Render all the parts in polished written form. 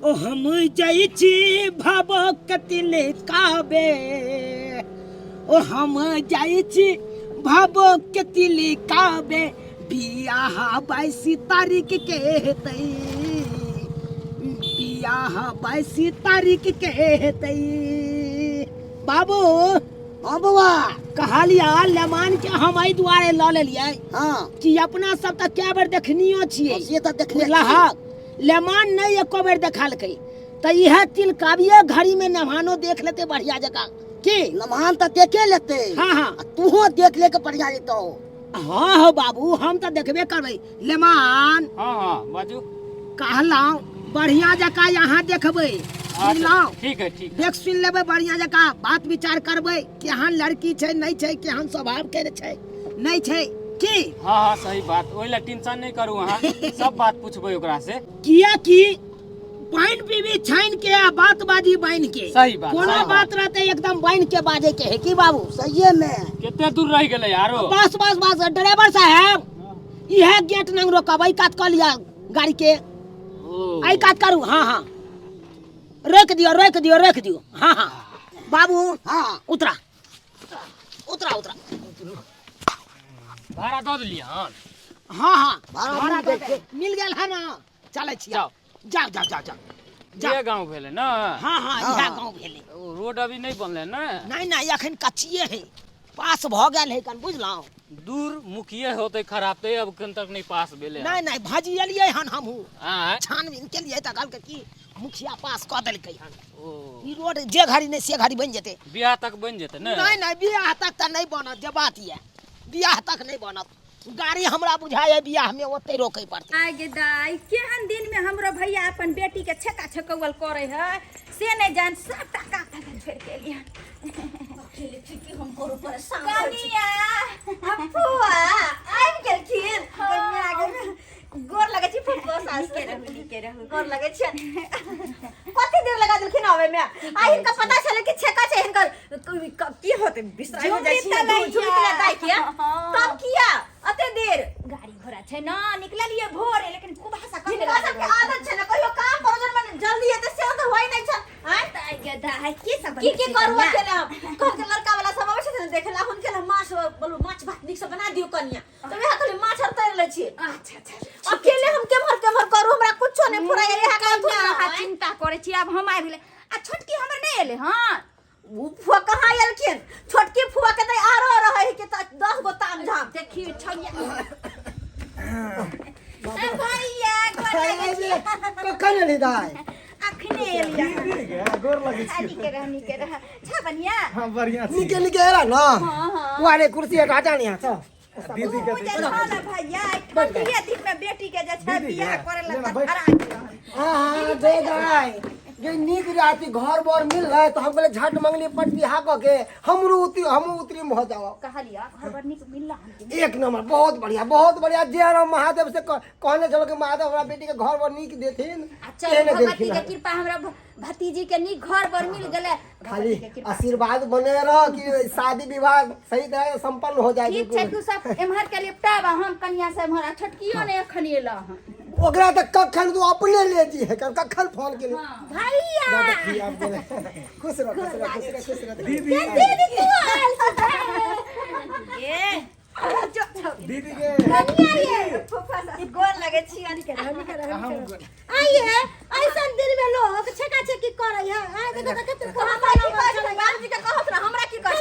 ओ हम जाइछि भाबो कतिल काबे ओ हम जाइछि भाबो कतिल काबे बियाह 22 तारीख के हेतै बियाह 22 तारीख के हेतै बाबू हाँ बउआ कहलिया लेमान के हम एहि दुआरे लऽ लेलियै हाँ कि अपना सब तऽ कए बेर देखनियो छियै से तऽ देखले लेमान नहीं एको बेर देखलकै तऽ इहे तिलकाबिये घड़ी में नभानो देख लेते बढ़िया जगह की नमान तो देखे लेते हाँ हाँ तूहो देख ले के बढ़िया जेतो हाँ हो बाबू हम तो देखबे करबै लेमान हाँ हाँ बाजू कहलौं बढ़िया जगह यहाँ देखबै बुझलौं ठीक है ठीक है देख सुन लेबै बढ़िया जगह बात विचार करबै केहन लड़की छै नहीं छै केहन स्वभाव के छै नहीं छै की हाँ हाँ सही बात ओहि ला टेंशन नहीं करू अहाँ सब बात पूछबै ओकरा से किया कि पाइन पीबी छाइन के आ बात बाजी बाइन के सही बात कोनो सही बात रहते एकदम बाइन के बाजे के है की बाबू सही में कितने दूर रह गेले यारो बस बस बस ड्राइवर साहब यह गेट नंग रोकब आई काट कर लिया गाड़ी के आई काट करू हाँ हाँ रोक दियो हाँ हाँ बाबू हाँ उतरा उतरा उतरा भाड़ा दो दिलिया हाँ हाँ भाड़ा भाड़ा मिल गेल है ना चले छियै जाओ जाओ जाओ जाओ जाओ ये गांव भेले ना हाँ हाँ हाँ। इहा गाँव भेलै ओ, रोड अभी नहीं बनले ना नहीं नहीं अखन कच्चिए है पास भ गेल है कन बुझलौं दूर मुखिए होते खराब ते अब कन तक नहीं पास भेले नहीं नहीं भजियलियै हन हमहू हां छानबीन केलियै तऽ कहलकै कि मुखिया पास कऽ देलकै हन ओ ई रोड जे घड़ी नहीं से घड़ी बन जेतै बियाह तक बन जेते ना नहीं नहीं बियाह तक तऽ नहीं बनत जे बात ये बियाह तक नहीं बनत गाड़ी हमरा बुझाय बियाह में ओते रोकै पड़तै आगे दाई केहन दिन में हमरो भैया अपन बेटी के छक्का छक्कवल करे है से नहीं जान सब टका टका छोड़ के लिया अकेले ठीक हम करो परेशान कनिया अपुआ आइ गेलखिन कनिया आगे गोर लगे छी फुटबॉल सास के रहू गोर लगे छी कते देर लगा देलखिन आवे में आ इनका पता चले कि छक्का छै इनका की होते बिस्तरा हो जाय छी झुमकी लगाई किया तब किया अते देर गाड़ी घोड़ा छै ना निकललिए भोरे लेकिन खूब हंसा कर निकला सबके आदत छै ना कहियो काम करो जन मन जल्दी एते से तो होय नै छै हां ताई के दाई की सब की करू अकेले हम कह के लड़का वाला सब आबै छै देखला हुन के माछ बोलू माछ भात नीक से बना दियो कनिया तो वह कहले माछ हर तैर ले छी अच्छा अच्छा अकेले हम केमहर करू हमरा कुछो नै फुराय एहा काम ना चिंता करे छी अब हम आइ गेले आ छोटकी हमर नै एले हां फुआ कहाँ एलखिन छोटकी फुआ के तो आरो रहे के 10 गो ताम झाम देखी छौया भैया कखन एली दाई अखने एलिया गोर लगे नी के रह छा बनिया हां बढ़िया निके एला ना वाले कुर्सी हटा जानी है तो दीदी के ना भैया ठंडिया दिन में बेटी के जे छै बियाह करे ला त खरा हां दे दाई जे नीक राती घर बर मिल रहा है तो हम बोले झट मंगली पट बिहा के हम उतरी हो जाओ कहलिया घर पर निक मिलला एक नंबर बहुत बढ़िया जय राम महादेव से कहने चलो कि महादेव हमरा बेटी के घर बर नीक देथिन अच्छा भगवती के कृपा हमरा भतीजी के नीक घर पर मिल गेले खाली आशीर्वाद बने रह कि शादी विवाह सही तरह से संपन्न हो जाए ठीक छै तू सब एमहर के लिपटाबा हम कन्या से एमहर छोटकियो ने एखन एला ओकरा त कखन तू अपने ले जी है कखन फोन के भैया खुश रह दीदी तू ये दीदी के कन्या ये फुफा गोर लगे छी अनि के आइए ऐसा दिन में लोग छका छकी करे है आ देखो त कते बाप जी के कहत रह हमरा की कर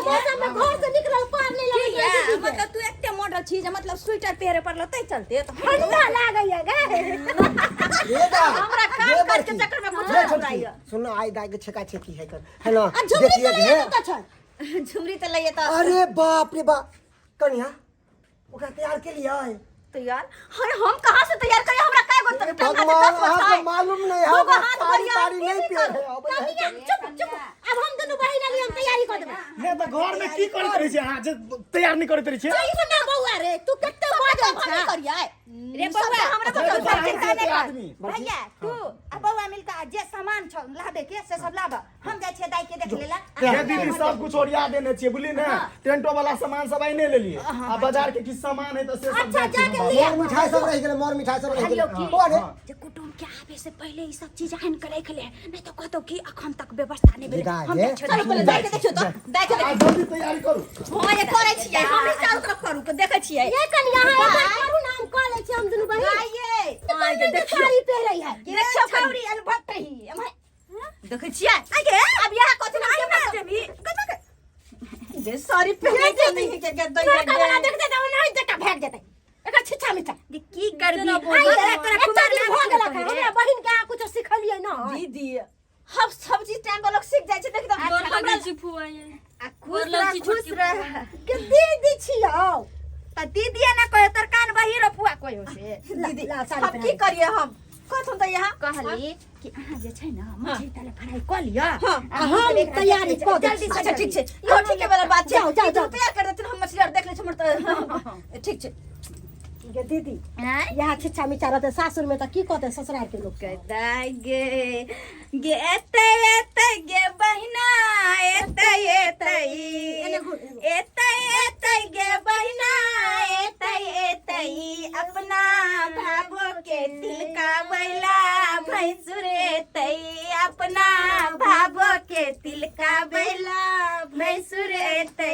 मौसम में घर से निकलल पार नहीं लगे मतलब तू एकटे मॉडल छी जे मतलब स्वेटर पहरे पर लतै चलते तो ठंडा लागैया गे हमरा काम कर के चक्कर में कुछ नहीं होइया सुनो आई दाई के छका छकी है कर है ना देखिए झुमरी त लइए त अरे बाप रे बाप कन्या ओकरा तैयार के लिए आए तैयार अरे हम कहां से तैयार करे हमरा काय गो भगवान आपको मालूम नहीं है तारी नहीं पे है चुप अब हम दोनों बहिन लिए हम तैयारी कर देबे ये तो घर में की करत रही छै आज तैयार नहीं करत रही छै ई ना बौआ रे तू कत्ते बाजल छ करिया रे बौआ हमरा तो चिंता नहीं कर भैया तू आ बौआ मिलका जे सामान छ लाबे के से सब लाब हम जाय छै दाई के देख लेला ये दीदी सब कुछ ओरिया देने छियै बुझली ने टेंटो वाला सामान सब आइने ले लिए आ बाजार के किछ सामान है तो से सब अच्छा जाके मोर मिठाई सब रह गेलै मोर मिठाई सब रह गेलै जे कुटुम के आवे से पहले ई सब चीज आन के रख ले, नहीं तो कहतो कि अखन तक व्यवस्था नहीं भेल। हम चलो पहले जाय के देखियो तो, जाय के देखियो। जल्दी तैयारी करू। हां ये करे छियै, हम ही चालू करू के देखे छियै। ये कनिया है करू ना, हम कह ले छी हम दुनू बहिन। ये देखियो साड़ी पहिरै है। देखियो छौरी अलबटही देखे छियै। आगे अब यहाँ कथि ना आइ देबी कत दे साड़ी पहिरै के नहीं के दई कनिया देख दे नहीं जटा भाग जेतै। एकर छिछा मिछा ये की करबी? एकरा कुमार ना भाग लख। हमरा बहिन के कुछ सिखलियै ना दीदी हम सब चीज टाइम पर लोग सीख जाय छै। देख तो हमरा फुआ ये खुश रह के दीदी छियौ। त दीदी ना कहे तोर कान बहिरो फुआ कहियो से। दीदी हम की करिए? हम कहथुन त यहाँ कहली कि अहाँ जे छै ना मछली ताले फ्राई क लिया। हम तैयारी क दै जल्दी से। अच्छा ठीक छै, इहो ठीक है वाला बात छै। जाओ तैयार कर देथिन, हम मछली और देख ले छै हमर त ठीक छै। गे दीदी हैं यहाँ छिछा मिछा रहते सासुर में त की कहते ससुराल के लोग के? दाई गे गे एते एते गे बहिना एते एते एते एते गे बहिना एते एते अपना भाभो के तिलका बैला भैंसुर एते अपना भाभो के तिलका बैला भैंसुर एते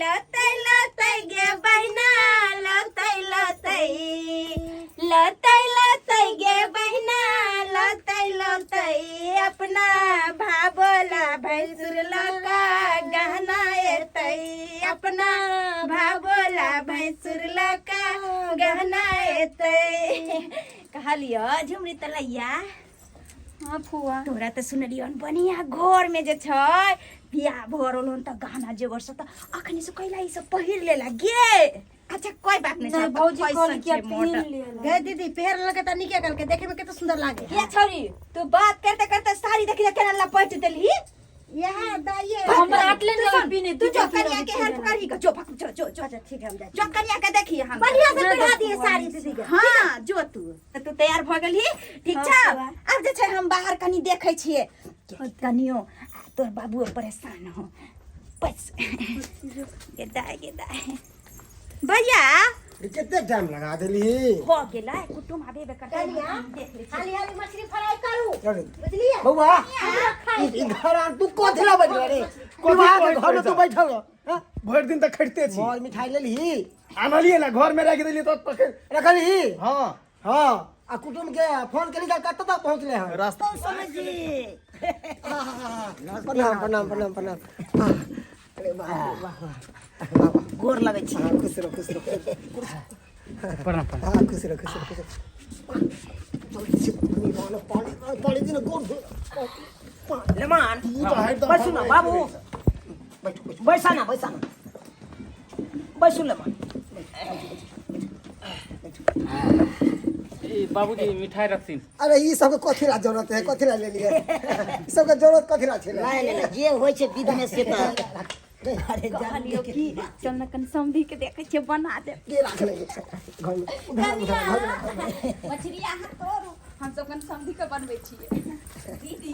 लते लते गे बहिना लते लते लते लते गे बहिना लते लते अपना भाबोला भैंसुर लका गहना एते अपना भाबोला भैंसुर लका गहना एते। कहलियो झुमरी तलैया हां फुआ तोरा त सुनलियो बढ़िया घर में जे छै बियाह भरल हन त गहना जेवर सब त अखनी से कैला ई सब पहिर लेला गे। अच्छा कोई बात नहीं सब भौजी कहल के पहन ले। गे दीदी पैर लगे त निके गल के देखे में कितना सुंदर लागे। ये छोरी तू बात करते करते साड़ी देखी केना लपट देली। यहाँ दाइए हमरा आटले नहीं पीने तू जो कन्या के हेल्प करी का जो जो जो जो अच्छा ठीक है हम जाए। जो कन्या के देखी हम बढ़िया से पहना दिए साड़ी दीदी के। हां जो तू तैयार भ गेली ठीक छ। अब जे छै हम बाहर कनी देखै छियै कनियो तोर बाबू परेशान हो बस गे दाई भैया कितने टाइम लगा देली? हो गेला कुटुम आबे बे करते कनिया देख ले खाली हाली मछली फ्राई करू चल बुझलिए? बउआ ई घर आ तू कोथला बज रे? कोबा के घर में तू बैठल हो? हां भर दिन तक खटते छी। मोर मिठाई ले ली आनलिए ना घर में रख देली तो रखली। हां हां आ कुटुम के फोन करी का कत तक पहुंचले हैं? रास्ता समझी प्रणाम प्रणाम प्रणाम प्रणाम। अरे वाह वाह वाह गोर लगे छी। खुश रहो खुश रहो। प्रणाम प्रणाम। हां खुश रहो खुश रहो खुश रहो। पानी दिन गोड़ लेमान बैसु ना बाबू बैसा ना बैसु लेमान। ए बाबूजी मिठाई रखथिन। अरे ई सब कथी ला जरूरत है? कथी ला ले लिए? ई सब के जरूरत कथी ला छे? नहीं जे होय छै विध में से त अरे कहलियो कि चल न कन समधी के देखे छियै बना दे के राख ले घर में उधर मछली आहा तोरू हम सब कन समधी के बनबै छियै।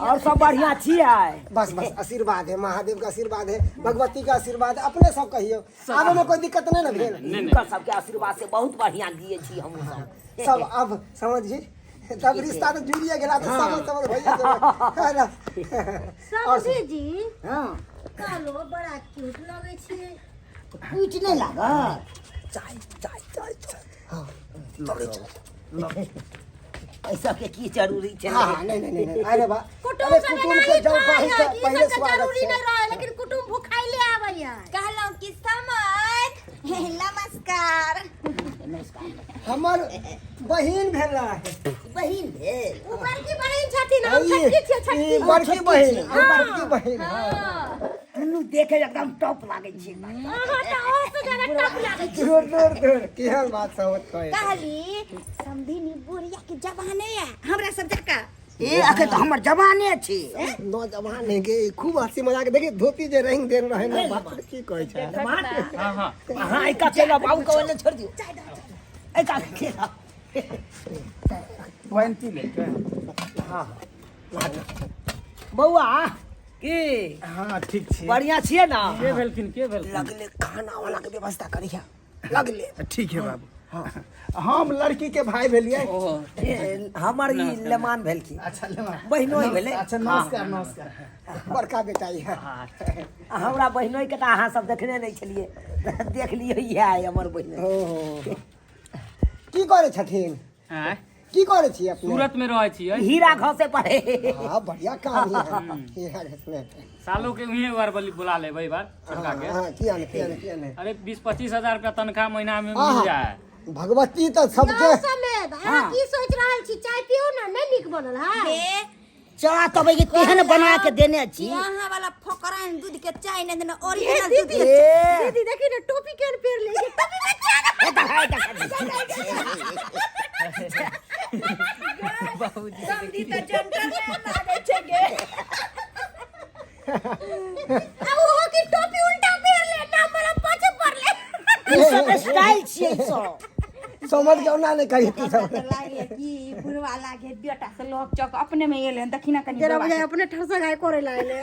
और सब बढ़िया छियै। बस बस आशीर्वाद है, महादेव का आशीर्वाद है, भगवती का आशीर्वाद है, अपने सब कहियो आगे में कोई दिक्कत नहीं ना भेल। हुनकर सबके आशीर्वाद से बहुत बढ़िया दिए छी हम सब। सब अब समझी तब रिश्ता तो जुड़िए गेला तो समझ भैया है ना। समझी जी हां कालो बड़ा क्यूट लगे छी। कुछ नहीं लागत। चाय चाय चाय चाय। हां ऐसा के की जरूरी छै? हां नहीं अरे बा कुटुम अरे सब कुटुम के जब पहले स्वागत जरूरी है। नहीं रहे लेकिन कुटुम भुखाइले आबैया। कहलौ कि समझ नमस्कार हमर बहिन भेला है। बहिन भेल ऊपर की बहिन छथिन हम छटकी छियै छटकी। ई बड़की बहिन बड़की बहिन। दुनू देखे एकदम टॉप लागे छी। हां त और से ज्यादा टप लागे छै। दूर दूर दूर केहन बात समझ कहे। कहली समधी नी बुढ़िया के जवाने है हमरा सब जका। ए अखे तो हमर जवाने छी। नौजवान है के खूब हंसी मजाक देखी धोती जे रंग दे रहे ना बात की कहे छै। हां हां हां एका केला बाबू को वाले छोड़ दियो। एका केला वांती ले हां बौआ की हां ठीक छी। बढ़िया छिए ना? के भेलखिन के भेल? लगले खाना वाला के व्यवस्था करिया लगले। ठीक है बाबू। हम लड़की के भाई भेलिए। हमर ई लेमान भेल की अच्छा लेमा बहिनो ही भेलै। अच्छा नमस्कार नमस्कार। बड़का बेटा ही है। हमरा बहिनोई के तऽ अहाँ सब देखने नहीं छलिए, देख लियो ये हमर बहिन। ओहो की करे छथिन? हैं की करे छी अपने? सूरत में रहै छियै। हीरा घसे पड़े। हां बढ़िया काम है हीरा घसने। सालों के उहे बार बुला लेबै बार छोटका के। हां किया नहीं अरे 20-25 हजार रुपया तनख्वाह महीना में मिल जाए। भगवती तो सबके समेत अहाँ की सोच रहल छी? चाय पियो ना, नहीं नीक बनल है। चाह तब के तेहन बना के देने छी। यहाँ वाला फोकराइन दूध के चाय नहीं देना, ओरिजिनल दूध के दीदी देखी ना टोपी केन पेर ले छै, टोपी में समझी तो जेंटलमैन लागे छै गे। आ ओहो की टोपी उल्टा पेर ले, ना मला पाछे पर ले। ई सब स्टाइल छियै ई सब। समझ के ना नहीं कही तू सब। लागे की बुढ़वा लागे बेटा से लोग चौक अपने में ये ले दखिना कनी जरा बजाय अपने ठरसा गाय करे लाले।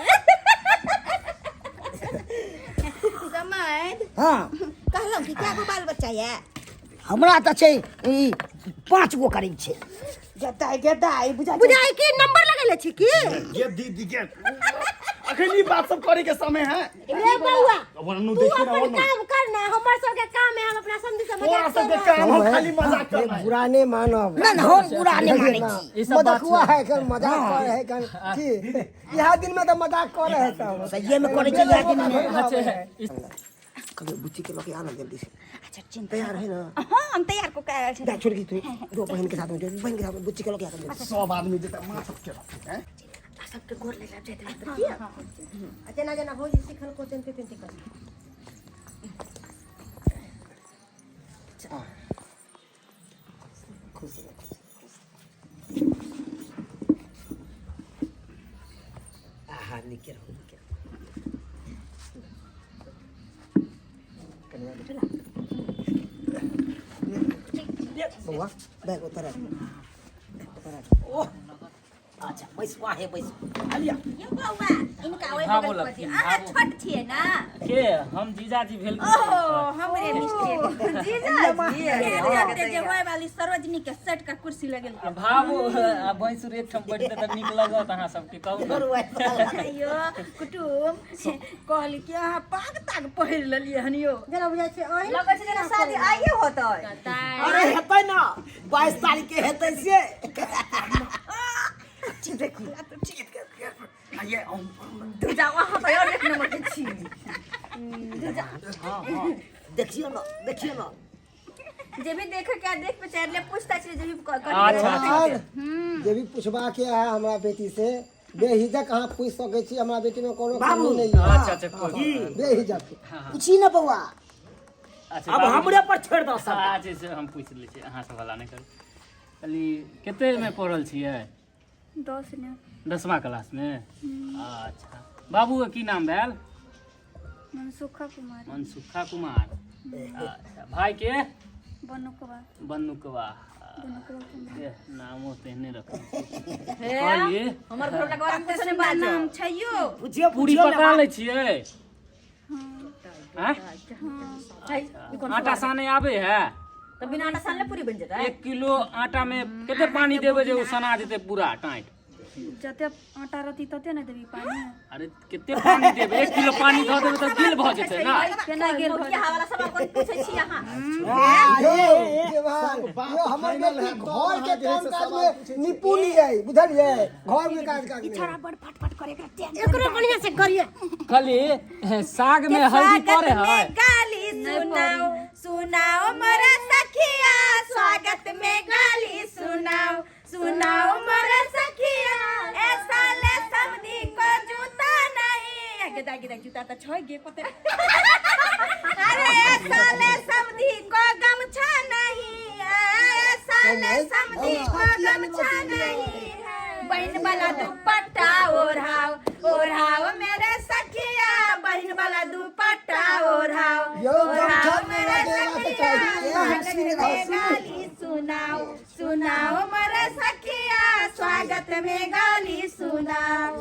समझ हां कहलौ कि क्या गो बाल बच्चा है? हमरा तऽ छै ई 5 गो करीब छै। गदाई बुझा बुझाई की नंबर लगेले छी की? ये दीदी के अखन ई बात सब करे के समय है। रे बउआ वरनु तू देखी ना अपन वरनु काम करना, हमर सब के काम है, हम अपना समझी से थोड़ा मजाक सा कर के रहे हैं। काम हम खाली मजाक कर रहे हैं। बुरा नहीं मानब। ना हम बुरा नहीं मानै छी। मजाक हुआ है कल मजाक कर है कल की यह दिन में तो मजाक कर रहे सब। सही में करे छी या दिन में। कभी बुच्ची के लोग आना जल्दी से। अच्छा चिंता तैयार है ना? हां हम तैयार को कह छे। बैग छोड़ के तू दो बहन के साथ में जो बहन के साथ में बुच्ची के लोग क्या कर सब आदमी जेता मां सब के हैं। सबके गोर ले जाते अच्छा ना जना हो जी सिखल को चिंते कर। खुश रहो। आहा निके रहो निके। बउआ बैग उतार। ओह अच्छा बैस वाहे बैस। आलिया ये बउआ इनका ओए हाँ, बगल बोला, पर थी। हाँ, अहाँ बोला। छोट छिए ना? के हम जीजाजी भेल। ओहो हमरे मिस्टेक। जीजा जे होय वाली सरोजनी के सेट का कुर्सी लगेल। भाबू आ भैंसुर एक ठम बैठ त नीक लगत अहाँ सबके कहू ना। अयो कुटुम कहली कि अहाँ पाग ताग पहिर लेलिए हनियो। जरा बुझाई छै ओइ लगै छै जेना शादी आइए होतै। अरे हेतै ना 22 तारीख के हेतै से। तू जा वहां पर और एक नंबर के छी। देखियो ना जे भी देखे क्या देख पे चाहे ले पूछता छी जे भी अच्छा और जे भी पूछबा के है हमरा बेटी से बेहिजक अहाँ पूछ सके छी। हमरा बेटी में कोनो कमी नहीं है। अच्छा कोई बेहिजक पूछी ना बउआ। अच्छा अब हमरे पर छोड़ दो सब। अच्छा से हम पूछ लै छी अहाँ सब हला नहीं कर। खाली कते में पढ़ल छियै? 10 ने 10वां क्लास में। अच्छा बाबू के की नाम भेल? मनसुखा कुमार मनसुखा कुमार। अच्छा भाई के? बनुकवा बन्नुकवा। कुमार। ये नामो तेहने रखल हे हमर घर लगा और कुछ नहीं नाम छैयो। पूछियो पूरी पका लै छियै? हां हैं? आटा साने आवे है? तो बिना आटा सानले पूरी बन जेतै। 1 किलो आटा में केते पानी देबे जे उ सना जेते पूरा टाइट? जते आटा रहती तते न देबी पानी। अरे केते पानी देबे? 1 किलो पानी ध देबे त गिल भ जेते ना। केना गेल मोर के हवाला सब कोन पूछै छी अहाँ? यो हमर बेटी घर के काम काज में निपुण है बुझलिए। घर में काज काज छाड़ा बड़ फटफट करे के टेन। एकरो बढ़िया से करिए। खाली साग में हल्दी पड़े है। गाली सुनाओ सुनाओ मोरा सखिया, स्वागत में गाली सुनाओ सुनाओ मोरा सखिया। ऐसा ले समधी को जूता नहीं गदा गदा जूता त छ गे पते। अरे ऐसा ले समधी को गमछा नहीं, ऐसा ले समधी को गमछा नहीं। बहन वाला दुपट्टा ओढ़ाओ ओढ़ाओ मेरे सखिया, बहन वाला दुपट्टा ओढ़ाओ ओढ़ाओ मेरे सखिया। गाली सुनाओ सुनाओ मेरे सखिया, स्वागत में गाली सुनाओ।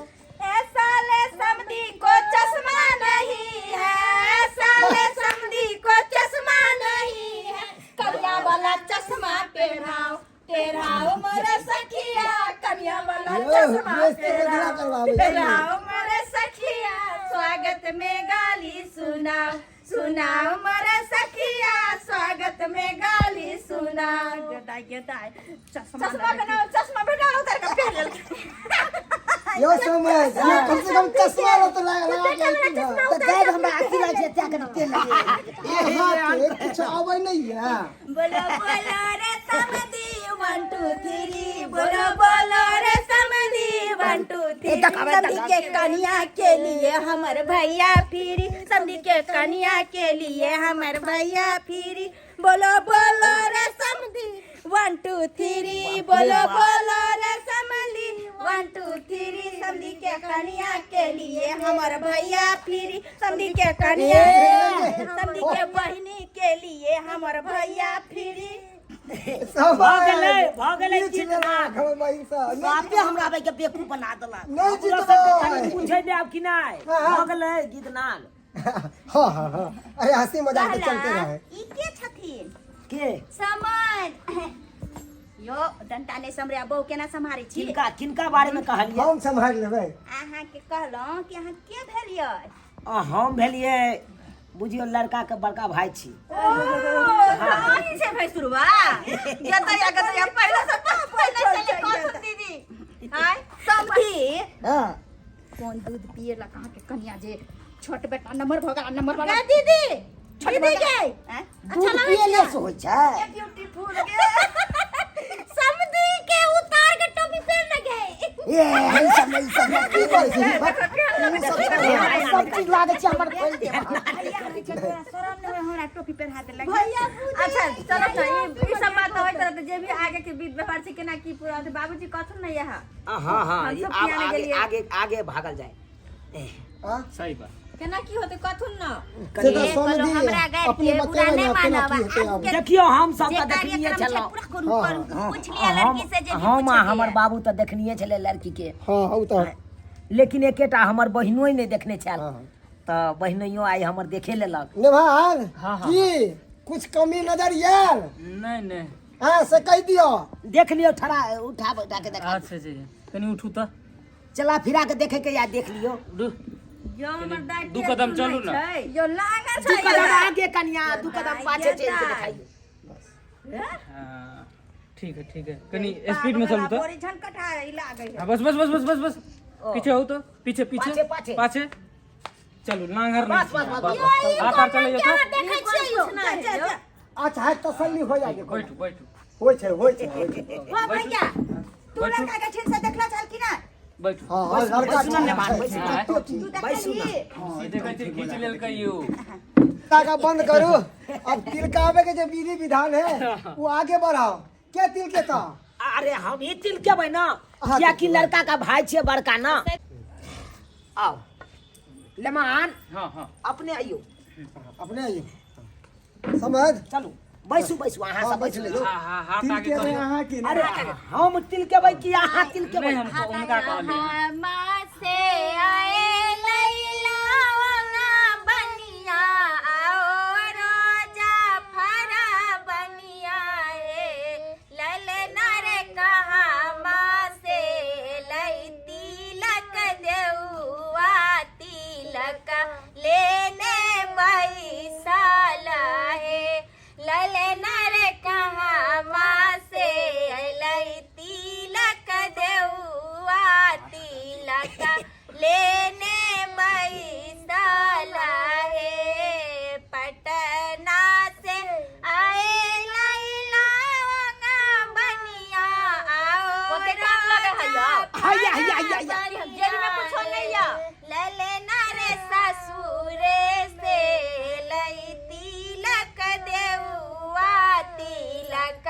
ऐसा ले समधी को चश्मा नहीं है, ऐसा ले समधी को चश्मा नहीं है। करिया वाला चश्मा पहनाओ तेराओ मोरे सखिया कनिया वाला चश्मा पहनाओ मोरे सखिया स्वागत में गाली सुनाओ सुनाओ मोरे सखिया स्वागत में गाली सुनाओ गदाई चश्मा पहनाओ तेरे का पहन यो समझ कम से कम चश्मा लो तो लगा तो गाय हमरा आखी लाग से त्या के तेल लगे कुछ आवे नहीं है। बोलो बोलो रे समधी 1 2 3 बोलो रे समधी 1 2 3 समधी के कन्या के लिए हमर भैया फिरी समधी के कन्या के लिए हमर भैया फिरी बोलो रे समधी 1 2 3 बोलो रे समधी 1 2 3 समधी के कन्या के लिए हमर भैया फिरी समधी के कन्या समधी के बहिनी के लिए हमर भैया फिरी सब भागले जीतना भाई सा बापे हमरा भाई के बेवकूफ बना देला नहीं जीतबो पूछे दे अब कि नहीं भागले गीतनाल हां हां हां अरे हंसी मजाक तो चलते रहे। ई के छथिन के समन यो डंटा ने समरे बहु केना सम्हारे छी किनका बारे में कहलिए हम संभाल लेबै। अहाँ के कहलौं कि अहाँ के भेलियै हम भेलिए बुझियो लड़का के बड़का भाई छी कहानी से भाई शुरुआ जतया गतया पहले से पहले चले कौन दीदी हाय समधी हां कौन दूध पिए ला कहां के कन्या जे छोट बेटा नंबर भगा दीदी दीदी के अच्छा पिए ले से होय छै ब्यूटीफुल समधी के उतार के टोपी पहन गए ये सब की सब चीज लागे छै हमर खोल दे शरम नहीं हमरा टोपी पहना दे लगे भैया अच्छा चलो त ई सब बात होय त जे भी आगे के बीच व्यवहार से केना की पूरा होते बाबूजी कथुन नहीं है हां आगे भागल जाए हां सही बात केना की होते कथुन न से तो समझी हमरा गए अपने के बच्चे पूरा नहीं ने अपना मानवा की होते देखियो हम सब जे का देखनिए कार्यक्रम छलो पूरा करू पूछ लिया लड़की से जे भी हम पूछे हमर बाबू तो देखनिए छले लड़की के हां हो तो लेकिन एकेटा हमर बहिनो नहीं देखने छल हां तो बहिनोइयो आई हमर देखे लेलक नेभाग हाँ, हाँ। की कुछ कमी नजर आयल नहीं हां से कह दियो देख लियो ठड़ा उठा बैठा के देखा अच्छा जी कनी उठू त चला फिरा के देखे के या देख लियो जो हमर दाई दू कदम चलू ना जो लागा दू छै कदम आगे कन्या दू कदम पाछे चल के दिखाइए हाँ, ठीक है कनी स्पीड में चलू तो बोरी झनकटा लागे हाँ, बस पीछे हो तो पीछे पाछे चलू नांगर बस, बस। हाथ चले क्या जाओ देखै छियै अच्छा है तसल्ली हो जाए बैठू होय छै ओ भैया तू लड़का के ठीक से देखला चल कि ना बैठू हां हां लड़का सुनन ने बात बैठ तू सुन देखली सीधे कहते खींच लेल कहियो का बंद करू अब तिलकावे के जो विधि विधान है वो आगे बढ़ाओ के तिल के ता अरे हम ही तिल के भाई ना या कि लड़का का भाई छे बड़का ना आओ लेमान हाँ अपने आइयो अपने आइए समझ चलो बैसू अहाँ सब बैठ लो हाथ तिल आगे के कर यहाँ की अरे हम तिल के भाई कि अहाँ तिल के नहीं भाई हमको उनका कहले माँ से आए लैला बनिया आओ रोजा फरा बनिया ललना रे कहा माँ से लई तिलक देउआ तिलक लेने बैसाल है ललना रे कहा माँ से लई तिलक देउआ तिलक लेने बैसाल है पटना से आए लैला बनिया आओ ललना रे ससुरे से लई तिलक देउआ तिलक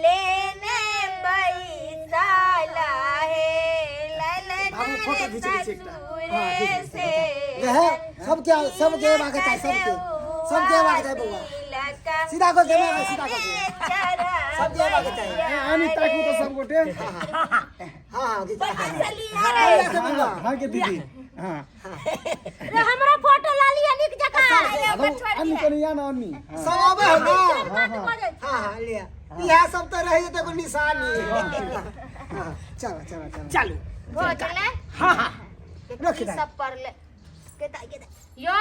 लेने बैसाल है ललना रे ससुरे से सबके बात है सबके बात है बउआ सीधा कर दे मैं सीधा कर दे सबके बात है आनी ताकू तो सब गोटे हां हां के दीदी हां रे हमरा फोटो ला लिया निक जका अन्नी कनिया ना अन्नी सब आवे है ना बात बजे हाँ हाँ ले यह सब तो रही तो कोई निशानी हाँ, चलो चलो चलो चलू हो चले हाँ हाँ रख ई दे सब पर ले के यो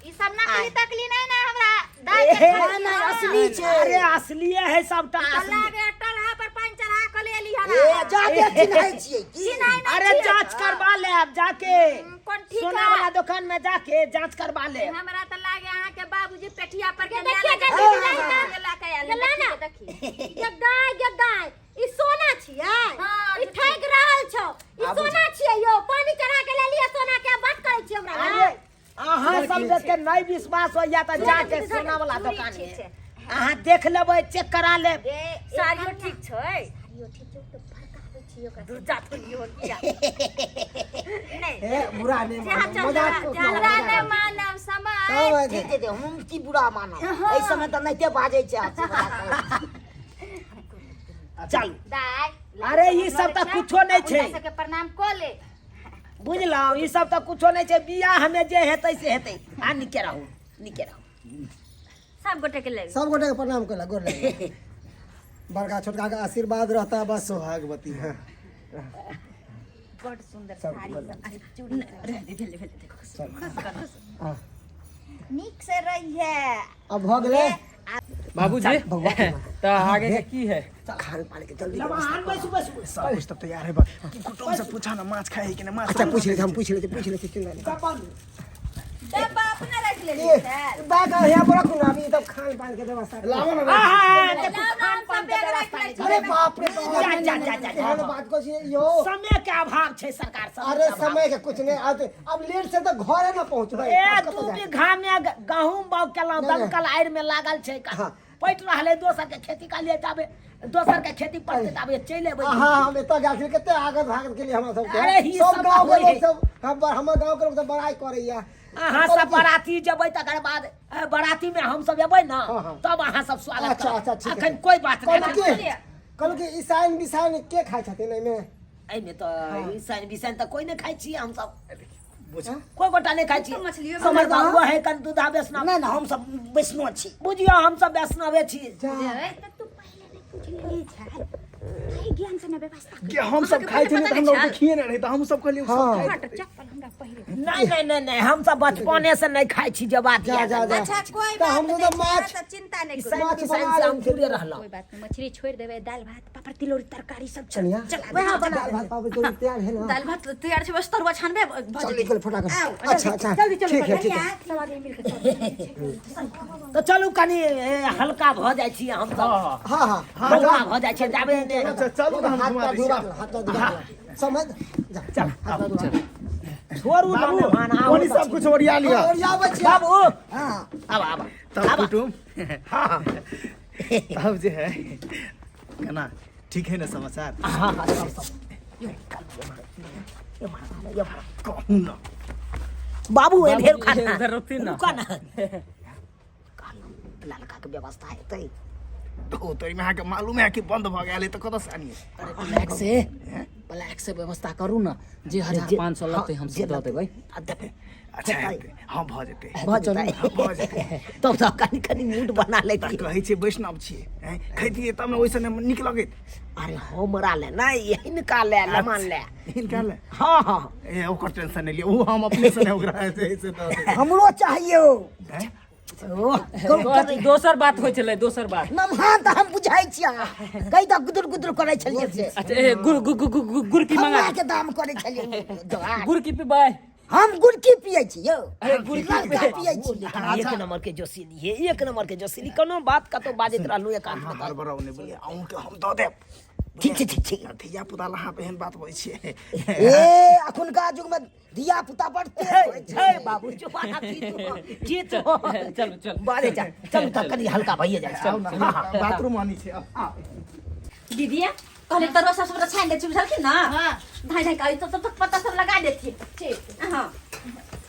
ई सब ना कली तकली नहीं ना हमरा दाई ए, के ना असली छे अरे असली है सबटा असली लागे टलहा पर पानी चढ़ा के ले ली हना ए जाके चिन्हाई छिए की चिन्हाई नहीं अरे छिए। जांच करवा ले अब जाके कौन ठीक सोना है वाला दुकान में जाके जांच करवा ले हमरा त लागे अहाँ के बाबूजी पेठिया पर के देखिए, गदाय ई सोना छियै हाँ, ई ठग रहल छौ ई सोना छियै यो पानी चढ़ा के ले लिया सोना के बात करै छी हमरा अरे अहाँ सब देख के नहीं विश्वास हो या तो जाके सोना वाला दुकान में अहाँ देख लेबै चेक करा ले साड़ियो ठीक छै यो ठीक छौ तो फरकाबै छी यो दू जात लियो किया ए बुरा नहीं मानो मजाक को हमरा ने मानव समाज समझ दे हम की बुरा मानो एहि समय तो नहीं बाजे छै चल दाई अरे ई सब तो कुछो नहीं छै के प्रणाम क ले बुझलौ ई सब तो कुछो नहीं छै बियाह में जे हेतै से हेतै आ निके रहू सब गोटे के ले सब गोटे के प्रणाम कर गोर लगे बड़का छोटका का आशीर्वाद रहता है बस सोहागवती है बड़ सुंदर साड़ी सब अरे चूड़ी भेले देखो नीक से रही है अब हो गए बाबूजी तो आगे के की है खान पान के जल्दी लवान में सुबह सुबह सब कुछ तो तैयार है कुटुम से पूछा ना माछ खाए कि ना माछ अच्छा पूछ लेते हम पूछ लेते चिंता नहीं डब्बा अपना रख ले ये बैग यहाँ पर रखूँ ना अभी तब खान पान के व्यवस्था लाओ ना खान पान के व्यवस्था अरे बाप रे जा। बात को यो समय के अभाव छै सरकार सब अरे समय के कुछ नहीं अब लेट से तो घर है ना पहुँच रहे ए दू बीघा में गहूम बाग केलौ दमकल आड़ में लागल छै हाँ। पैट रहले दोसर के खेती का लिए जाबे दोसर के खेती पड़ते जाबे चले अबै हाँ हम इतना गए कितने आगे भागत के लिए हम सब अरे ही सब सब गांव के होय है। लोग सब हम गांव के लोग सब बड़ाई करे या अहाँ सब बराती जबै तकर बाद बराती में हम सब एबै ना हाँ। तब अहाँ सब स्वागत अच्छा, करब अच्छा, ठीक है। अखन कोई बात कल नहीं के कल के ईसाइन बिसाइन के खाए छथिन एमे एहिमे तो ईसान बिसान तो कोई नहीं खाइ छी हम सब बुझ कोई गोटा नहीं खाइ छी मछलियो हमर बाबू है कन दूधा वैष्णव ना ना हम सब वैष्णव छी बुझियो हम सब वैष्णवे छी जा तू पहले नहीं पूछ ले छै सही ज्ञान से ना व्यवस्था कि हम सब खाए थे तो हम लोग देखिए ना रहे तो हम सब कहलिए हाँ। सब खाए हट चप्पल हमरा पहिरे नहीं हम सब बचपने से नहीं खाइ छी जब बात जा याद जा है। जा अच्छा कोई तो बात हम नहीं तो माछ तो चिंता नहीं करो ईसान माछ बिसान बना से हम लेंगे। थोड़े रहलौ कोई बात नहीं मछली छोड़ देबे दाल भात पापड़ तिलौरी तरकारी सब चलिया वहाँ बना दाल भात पापड़ तो तैयार है ना दाल भात तैयार छै बस तरुआ छानबे चल निकल फटाफट अच्छा अच्छा ठीक है ठीक है सब आदमी मिलकर तो चलू कनी हल्का भ जाइ छी हम सब हाँ हाँ हल्का भ जाइ छी जाबे अच्छा चलो हम हाथ घुमा पैर दै धोबा छी हाथ पैर धोबा समझ जा चल हाथ पैर धोबा छोड़ू ना बाबू मेहमान आओ कोनी सब कुछ ओरिया लिया और या बच्चे बाबू हाँ अब तब कुटुम हाँ तब जे है कना ठीक है ना समाचार हाँ सब कहूँ ना बाबू ए ढेर बाबूजी, खाना इधर रुकती ना। रुका ना लड़का के व्यवस्था हेतै तो तोरी में के मालूम है कि बंद भ गेल तो कत सानी ब्लैक से व्यवस्था करू ना जे 1500 लगते हम से दे देबै अच्छा हाँ भ जेते भ जेतै तब तो कनी मूड बना ले कहै छै वैष्णव छियै खैतियै तब ने ओइसे नीक लगैत अरे हमरा ले नहीं हिनका ले लमान ले हिनका ले हाँ हाँ ए ओकर टेंशन नहीं लिया वो हम अपने से ओकरा ऐसे दऽ देबै। हमरो चाहिए दोसर बात होइ छलै दोसर बात नमहान तो हम बुझाइ छियै कई तो गुदुर गुदुर करे छलिए से अच्छा ए गुड़ की मंगा हमरा के दाम करे छलिए गुड़ की पीबै हम गुड़ की पियै छी यौ अरे गुड़ की लड़का पियै छी एक नंबर के जोशीली है एक नंबर के जोशीली कोनो बात कतो बाजैत रहलु एकांत में हर बड़ा ने बोलिए अहूँ के हम दऽ देब ठीक छै ठीक छै धिया पुता लहाँ पे एहन बात होइ छै ए अखुनका युग में धिया पुता बढ़ते छै बाबू जो बात की तो चलू चल बारे जा चल त कनी हल्का भइए जाइ चल ना बाथरूम आनी छै अब दीदी कहले तरुआ सब सब छान दे चुलखिन ना हां धाई धाई काई तो पता सब लगा देती ठीक हां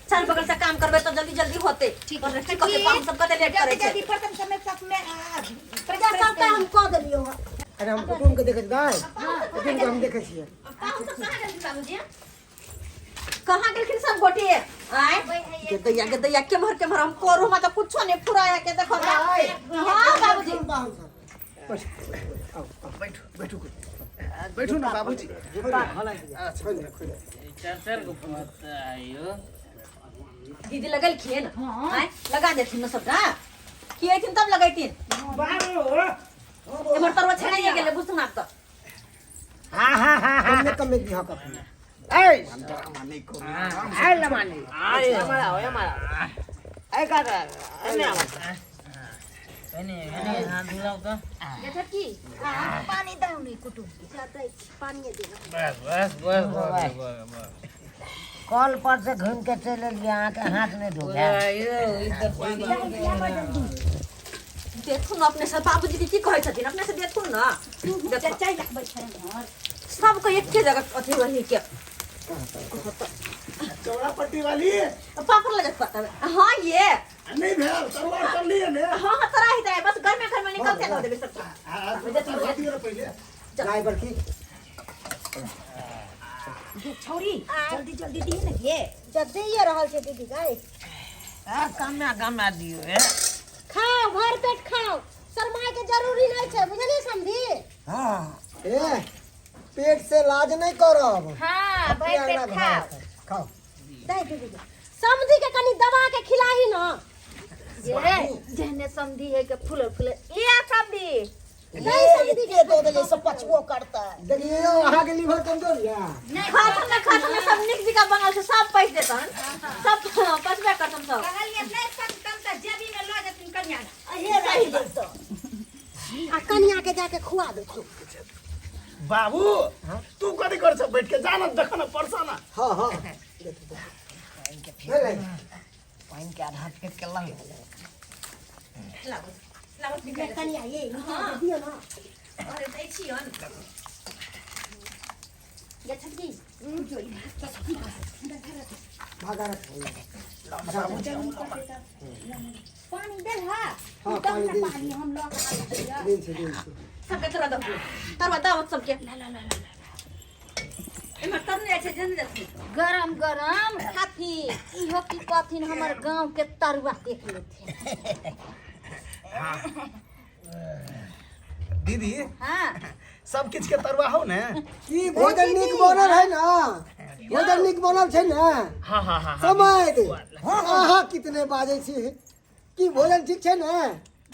चल बगल से काम करबे तो जल्दी जल्दी होते ठीक है ठीक है हम सब कते लेट करे जल्दी प्रथम समय तक में प्रजा सब हम क देलियो अरे हम कुटुम के देखे गाय कुटुम के हम देखे छियै काम सब कहां गेल बाबूजी कहाँ गेलखिन सब गोटे आय के दैया केमहर हम कोरू में तो कुछो नहीं फुराया के देखो हां बाबूजी बैठू ना बाबूजी। चार को बताइयो दीदी लगल खिए ना आय लगा देथिन न सबटा किएथिन तब लगैतिन एमहर तरवा छेड़ाइए गेले बुझतु ना त हां कम में दिहा का ए लमानी हमारा हो हमारा ए का एने आवा एने हाथ धुलाओ तो ये की पानी दाउनी कुटुम जाता पानी दे बस कल पर से घूम के चले लिया के हाथ में धोया देखु न अपने से बाबूजी की कहै छथिन अपने से देखु न देखो चाय रखबै छै सबको एक के जगह अथी रही के चौड़ा पट्टी वाली पापड़ लगत पता हां ये नहीं भेल तलवार कर लिए ने हां तरा ही दे बस घर में निकल के दे देबे सब पहले ड्राइवर की ये छोरी जल्दी दी न ये जल्दी ये रहल छै दीदी गाय काम में दियो है खाओ भर पेट खाओ शर्मा के जरूरी नहीं छै बुझलिए समझी हां ए पेट से लाज नहीं करब हां भर पेट खाओ खाओ दे दीदी समझी के कनी दबा के खिलाही न ये जहने समझी है के फूल ये समझी नहीं समझी के दो दे सब पछुओ करता है देखिए वहां के लीवर कमजोर या खाता में सब निक जी का बनल से सब पैस देतन सब पछबे करतन सब कहलिए नहीं सब तम त जेबी में लो जतिन कन्या ये सही देतो आ कन्या के जाके खुआ दे तू बाबू तू कथी कर छ बैठ के जान देख न परसा ना। हां हां भेलै पानी के आधा फेंक के लंग लावत निकल कन्या ये दियो ना अरे दै छियन ये छकी भागा रख पानी दे हा हां पानी दे पानी हम लोग दे दे सबके तरह दो तरवा दावत सबके ला एमर तरने छै जन जथि गरम गरम खाती इहो की कथिन हमर गांव के तरुआ देख लेथे दीदी हां सब किछ के तरुआ हो ने की भोजन नीक बनल है ना भोजन नीक बनल छै ना हां हां हां समय दे आहा कितने बाजे छी की भोजन ठीक छै ना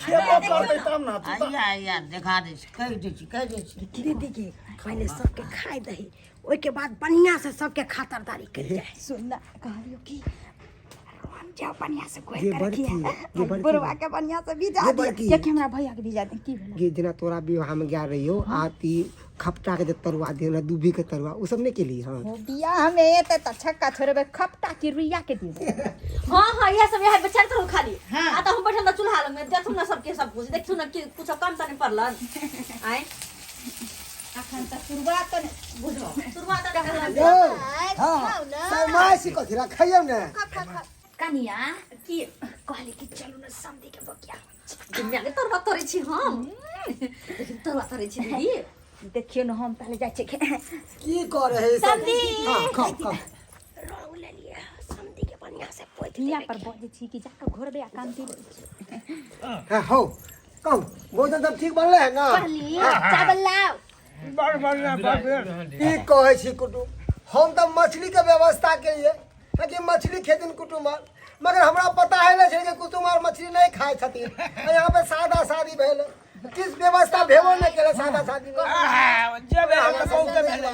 खेबो करबै तब ना तू आया देखा दे कह दे दीदी के पहले सबके खाए दही ओइ के बाद बढ़िया से सबके खातरदारी कर जाए सुन ना कहलियो कि हम जाओ बढ़िया से कोई ये कर बड़की, किया ये बड़की। बुरवा के बढ़िया से भी जा ये दिया बड़की। ये कि हमरा भैया के भी जा दे की भेल ये दिना तोरा विवाह में गया रहियो आती खपटा के जे तरुआ देना दूभी के तरुआ उ सब नहीं के लिए हां हो बियाह में ये त छक्का छोड़बे खपटा की रुइया के दी हां ये सब यह बेचार तो खाली आ त हम बैठल चूल्हा लग में देखथुन ना सबके सब कुछ देखथुन ना कि कुछ कम त नहीं पड़लन आय अखन त शुरुआत त बुझो शुरुआत त हां समय से कथि रखियो ना कनिया की कहले कि चलू ना समधी के बकिया दुनिया के तरवा तरे छी हम लेकिन तरवा तरे छी दीदी देखियो न हम पहले जाय छे की करे है समधी। हां खा रोउ ले लिया समधी के बढ़िया से पोत दिया पर बोले छी कि जाके घोरबे आ कांति हां हो कम भोजन सब ठीक बनले है ना कहली चावल लाओ बड़ बढ़िया की कहे छी कुटुम हम तो मछली के व्यवस्था के लिए कि मछली खेतिन कुटुम मगर हमरा पता है ना कि कुटुम और मछली नहीं खाए छथिन यहाँ पे सादा शादी भेल किस व्यवस्था भेबो नहीं केले सादा शादी जब बहुत भेले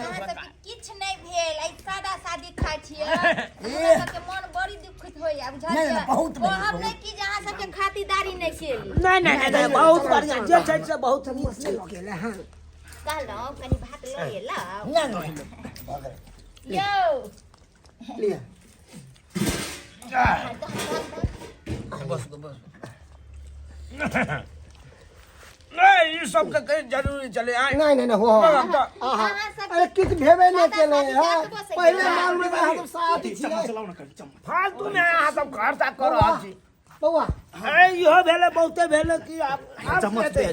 किछ नहीं भेल आई सादा शादी खाइ छियै हमरा सबके मन बड़ी दुखित होइया बुझलियै बहुत हम नहीं कि जहां सबके खातिरदारी नहीं केली नहीं बहुत बढ़िया जे छै से बहुत नीक से केले हां कहलौ कनी भात ल ले यो लिया बस नहीं ये सब का कहीं जरूरी चले आए नहीं हो आहा अरे किस भेबे नहीं केले हां पहले माल में हम साथ ही चम्मच चलाओ ना कभी चम्मच फालतू में यहाँ सब खर्चा कर रहल छी बउआ अरे इहो भेले बहुते भेले कि आप चम्मच दे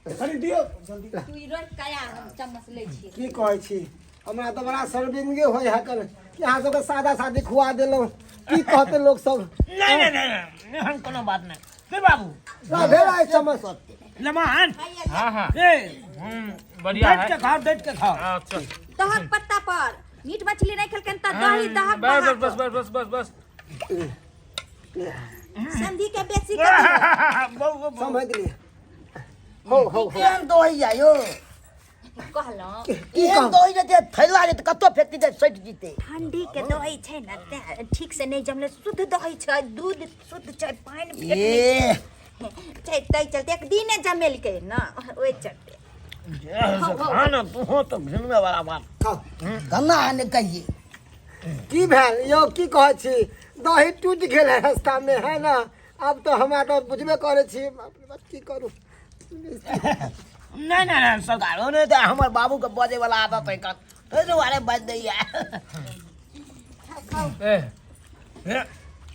खरी दियो जल्दी तू रोज काया हम चम्मच ले छी की कहै छी हमरा तो बड़ा शर्मिंदगी होय है कल कि अहाँ सबके सादा शादी खुआ देलहुँ की कहते लोग सब नहीं हम कोनो बात नहीं फिर बाबू राधे राय समझ लमान हाँ हाँ बढ़िया बैठ है के खाओ बैठ के खाओ अच्छा दहक पत्ता पर मीट मछली नहीं खेलकन त दही दहक बस बहा बस बस बस बस समधी के बेसी के समझ लिए हो केहन दोही आयो कहलौं केहन दोही जे थैला जे कतो फेंकती जे सट जीते ठंडी के दही छै न ते ठीक से नहीं जमले शुद्ध दही छै दूध शुद्ध छै पानी ए छै तै चलते एक दिने जमेल के न ओइ चलते खाना तू हो तो भिनवे वाला बात गन्ना आने कहिए की भेल यौ की कहै छी दही टूट गेल है रास्ता में है ना अब तो हमरा तो बुझबे करे छी बाप रे बाप की करू नहीं सरकार होने तो हमारे बाबू के बजे वाला आदत है का तो जो वाले बज दैया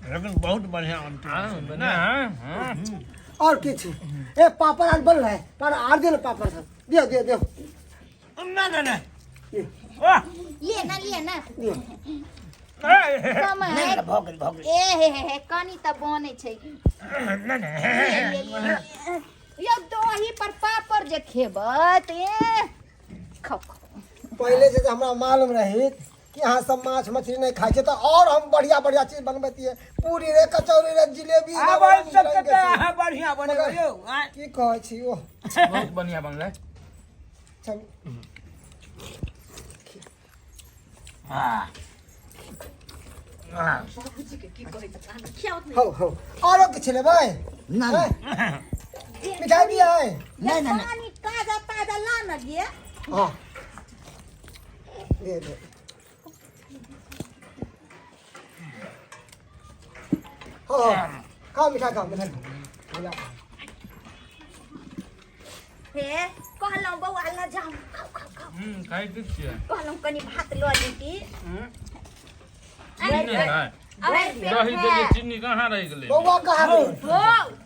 लेकिन बहुत बढ़िया और की छी ए पापड़ आज बन रहा है पर आर दे पापड़ सब दियो दियो दियो नहीं लिए ना दियो समय भोगल ए हे कनी त बने छै यो दही पर पापड़ जे खेबै त खाओ पहले से हमरा मालूम रही कि अहाँ सब माछ मछली नहीं खाई छे तो और हम बढ़िया बढ़िया चीज बनबैतिए पूरी रे कचौड़ी रे जिलेबी अब सब के बढ़िया बने यो की कहै छी ओ बहुत बढ़िया बनले चल हो और किछ लेबै मिठाई भी है नहीं पानी ताजा ताजा ला न गे हां दे दे हो खाओ मिठाई खाओ हे कहलौं बौआ ला जाऊ खाओ खाई ठीक छियै कहलौं कनी भात ल जेती चीनी है दही देलिए चीनी कहाँ रह गेलै बौआ कहाँ गई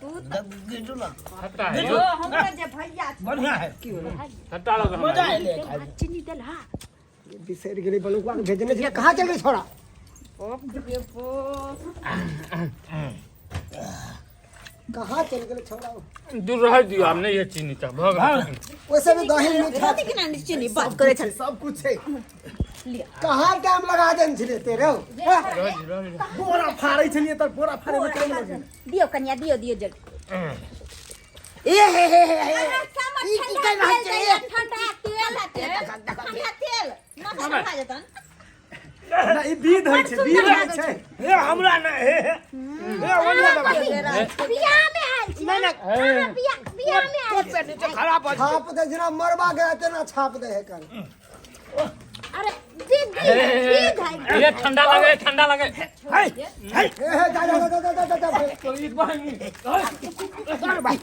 तू खट्टा है यो हमरा जे भैया बढ़िया है खट्टा लग मजा रहा आइले है चीनी देल हा बिसर गेली बलुआ के भेजने छे कहाँ चल गई छोड़ा कहाँ चल गए छोड़ा दूर रह दियो आब नहीं है चीनी त भग वैसे भी दही मीठा चीनी बात करे छै सब कुछ है कहाँ टाइम लगा देन छले तेरे बोरा फाड़ै छलिए त बोरा फाड़े में टाइम लगे दियो कन्या दियो जल्दी ए हे ई की कर रहल छै ठंडा तेल ना खा जतन ना ई विध होय छै विध होय छै ए हमरा ना ए ओनिया बियाह में आयल छी नहीं बियाह में आयल पेट पे नीचे खराब हो छाप दे जना मरबा गया तेना छाप दे है कर अरे दीदी ये ठंडा लगे हाय ए जा तो ई बहनी कर भाई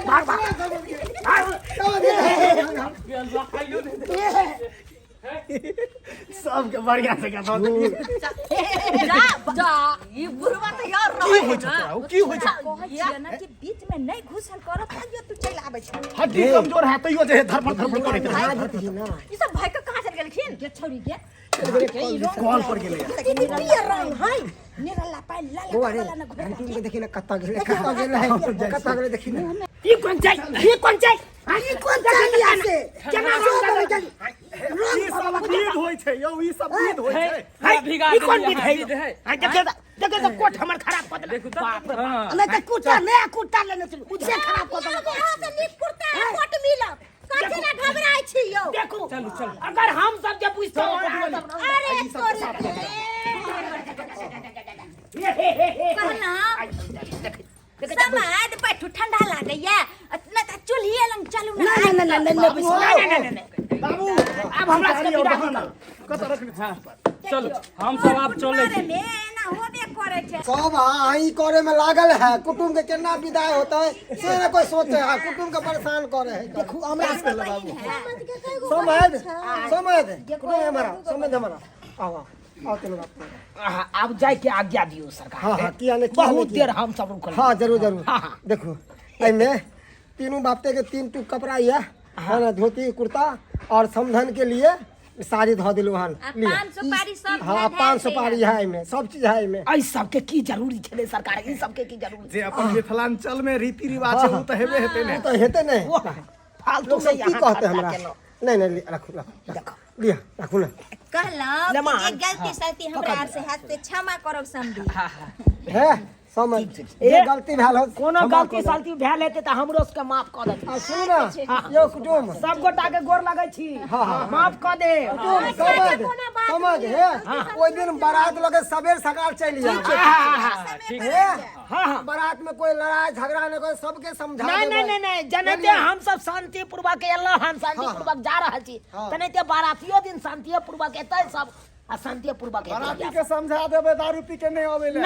भाग सबके बढ़िया से का जा ई बुढ़वा त यार रहे ना की होय छै कहै ना कि बीच में नहीं घुसल कर तइयो तू चल आबै छ हड्डी कमजोर है तइयो जे धरफड़ करे ई सब भाई के कहां चल गेलखिन के छोड़ी के कॉल पर गेले ये रंग है निरला पाई लाल वाला ना घोड़ा तुम के देखिना कत्ता गेले देखी ना ये कौन चाहिए ये कौन यहाँ से केना रोक ई सब विध होय छै यौ ई सब विध होय छै हाय भिगा ये कौन देलिए, विध है हाय, देखे तो कोट हमर खराब कर दे देखो बाप रे नहीं तो कुत्ता नया कुत्ता लेने से उसे खराब कर दे कहां से नीक कुर्ता कोट मिलत काहे ना घबराई छी यौ देखो अगर हम सब जब पूछते अरे तोरे कहना समाद बैठू ठंडा लागैया न त चूल्ही लंग चलू ना नहीं बाबू अब हमरा से विदा कत रखने था चलो हम सब आप चले छी में ना होबे करे छै सब आई करे में लागल है कुटुंब के केना विदाई होता है से ना कोई सोचे है कुटुंब के परेशान करे है देखो हमरा से बाबू समझ कुटुंब हमारा आओ चलो बाप अब जाए के आज्ञा दियो सरकार हाँ किया नहीं बहुत देर हम सब रुकल हाँ जरूर हाँ। देखो एमे तीनों बापते के 3 टुक कपड़ा है है ना धोती कुर्ता और समधन के लिए साड़ी धो दिलू हन पान सुपारी सब हाँ पान सुपारी है में सब चीज है में एहि सबके की जरूरी छले सरकार ई सबके की जरूरी जे अपन मिथिलांचल में रीति रिवाज है वो तो हेबे हेते ने तो हेते नहीं वो फालतू लोग से सब की यहाँ कहते खर्चा हमरा केलहुँ। नहीं रखू लिया रखू ना कहलौं लेमा, कि जे गलती सलती हमरा आर से हाथ से क्षमा करब समझी है समझ ये गलती भेल हो कोनो गलती सलती भेल हेतै तऽ हमरो सबके माफ कऽ देथिन। सुन ना यो कुटुम सब गोटा के गोर लगै छी माफ कऽ दे। समझ है कोई दिन बारात लगे सबेर सकाल चली है बारात में कोई लड़ाई झगड़ा नहीं कोई सबके समझा नहीं जनते हम सब शांति पूर्वक एलहुँ हन शांति पूर्वक जा रहल छी तेनाहिते बारातियो दिन शांति पूर्वक एतै सब आ शांति पूर्वक बाराती के समझा देबे दारू पी के नहीं आवेले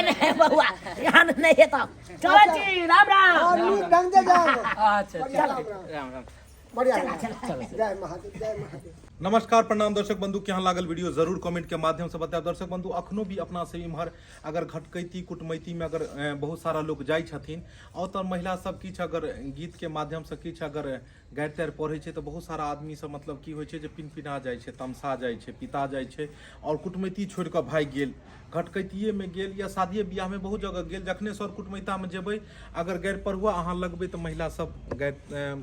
नहीं बउआ यहाँ नहीं हेतौ चलो छी राम राम और नी ढंग से जाओ अच्छा राम राम बढ़िया जय महादेव जय महादेव। नमस्कार प्रणाम दर्शक बंधु के यहाँ लागल वीडियो जरूर कमेंट के माध्यम से बताएब। दर्शक बंधु अखनो भी अपना से इम्हर अगर घटकैती कुटमैती में अगर बहुत सारा लोग जाइ छथिन और तो महिला सब किछ अगर गीत के माध्यम से किछ अगर गारि तारि पढ़ै छै तो बहुत सारा आदमी सब मतलब की होइ छै जे पिनपिना जाइ छै तमसा जाइ छै पिता जाइ छै और कुटमैती छोड़ कऽ भागि गेल घटकैतिये में गेल या शादिये बियाह में बहुत जगह गेल जखने सर कुटमैता में जेबै अगर गारि पढ़ुआ अहाँ लगबै तो महिला सब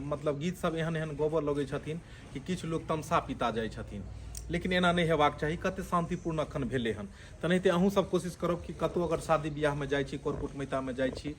मतलब गीत सब एहन एहन गोबर लगै छथिन कि किछु लोग तमसा पिता जाइ छथिन लेकिन एना नहीं हेबाक चाही। कते शांतिपूर्ण अखन भेलै हन तेनाहिते अहूँ सब कोशिश करब कि कतौ अगर शादी बियाह में जाइ छी कर कुटमैता में जाइ छी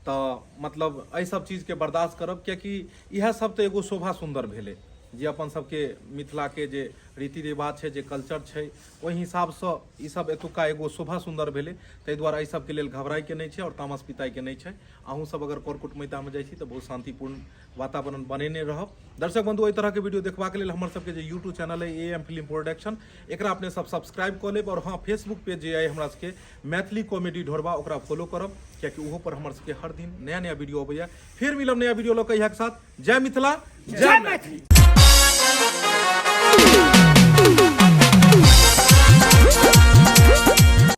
तऽ मतलब एहि सब चीज के बर्दाश्त करब कियाकि इएह सब तो एगो शोभा सुंदर भेलै जे अपन सबके मिथिला के जे रीति रिवाज छै जे कल्चर छै ओहि हिसाब से ई सब एतुका एगो शोभा सुंदर भेलै ताहि दुआरे एहि सबके लेल घबराई के नहीं छै और तामस पिताई के नहीं छै। अहूँ सब अगर कर कुटमैता में जाइ छी तऽ बहुत शांतिपूर्ण वातावरण बनेने रहब। दर्शक बंधु एहि तरह के वीडियो देखबाक लेल हमर सबके जे यूट्यूब चैनल है AM फिल्म प्रोडक्शन एकरा अपने सब सब्सक्राइब कऽ लेब और हाँ फेसबुक पेज जे अइ हमरा सबके मैथिली कॉमेडी ढोरबा ओकरा फॉलो करब कियाकि ओहो पर हमर सबके हर दिन नया नया वीडियो अबैया। फिर मिलब नया वीडियो लऽ कऽ इएह के साथ। जय मिथिला जय मैथिली।